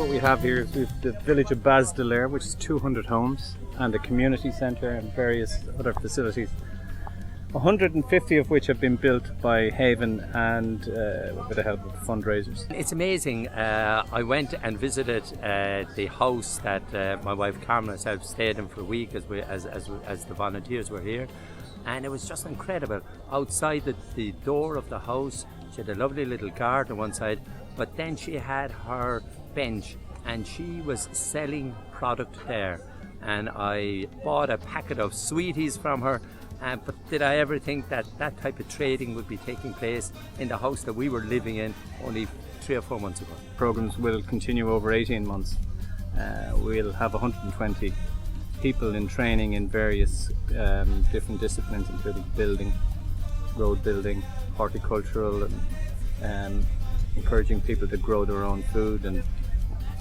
what we have here is the village of Baz de Lair, which is 200 homes, and a community centre and various other facilities, 150 of which have been built by Haven and with the help of fundraisers. It's amazing. I went and visited the house that my wife Carmen and myself stayed in for a week as the volunteers were here, and it was just incredible. Outside the door of the house, she had a lovely little garden on one side, but then she had her bench and she was selling product there, and I bought a packet of sweeties from her. But did I ever think that that type of trading would be taking place in the house that we were living in only 3 or 4 months ago? Programs will continue over 18 months. We'll have 120 people in training in various different disciplines, including building, road building, horticultural, and encouraging people to grow their own food and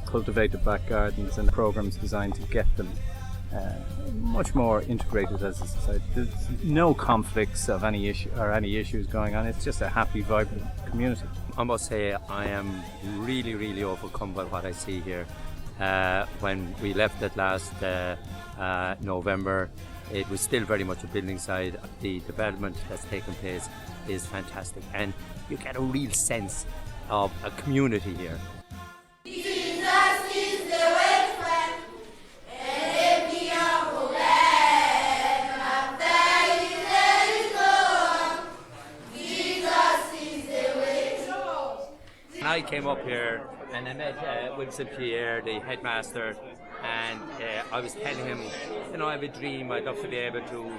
cultivate the back gardens, and programs designed to get them much more integrated as a society. There's no conflicts of any issue or any issues going on. It's just a happy, vibrant community. I must say I am really overcome by what I see here. When we left it last November, it was still very much a building site. The development that's taken place is fantastic, and you get a real sense of a community here. I came up here and I met Wilson Pierre, the headmaster, and I was telling him, you know, I have a dream. I'd love to be able to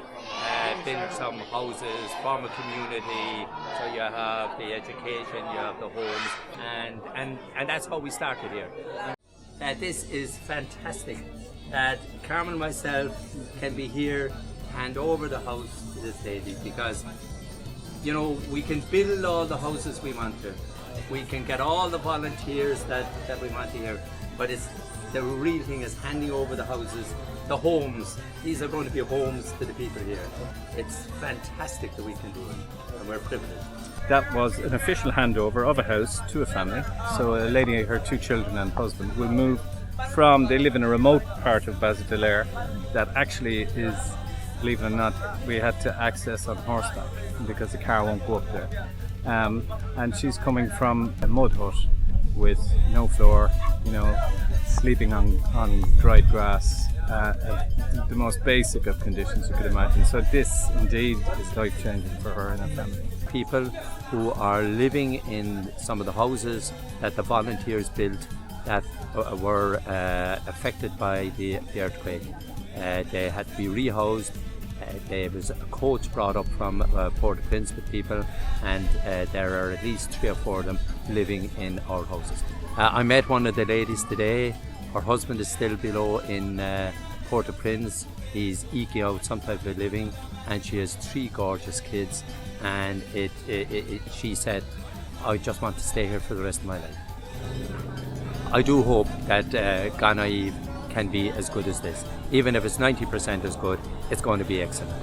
build some houses, form a community, so you have the education, you have the homes, and that's how we started here. This is fantastic that Carmen and myself can be here, hand over the house to this lady, because, you know, we can build all the houses we want to. We can get all the volunteers that we want to hear, but the real thing is handing over the houses, the homes. These are going to be homes to the people here. It's fantastic that we can do it, and we're privileged. That was an official handover of a house to a family. So a lady, her 2 children and husband will move from, they live in a remote part of Baz de Lair that actually is, believe it or not, we had to access on horseback because the car won't go up there. And she's coming from a mud hut with no floor, you know, sleeping on dried grass, the most basic of conditions you could imagine. So this indeed is life-changing for her and her family. People who are living in some of the houses that the volunteers built that were affected by the earthquake, they had to be rehoused. There was a coach brought up from Port-au-Prince with people, and there are at least 3 or 4 of them living in our houses. I met one of the ladies today. Her husband is still below in Port-au-Prince. He's eking out some type of living, and she has 3 gorgeous kids, and she said, I just want to stay here for the rest of my life. I do hope that Ouanaminthe can be as good as this. Even if it's 90% as good, it's going to be excellent.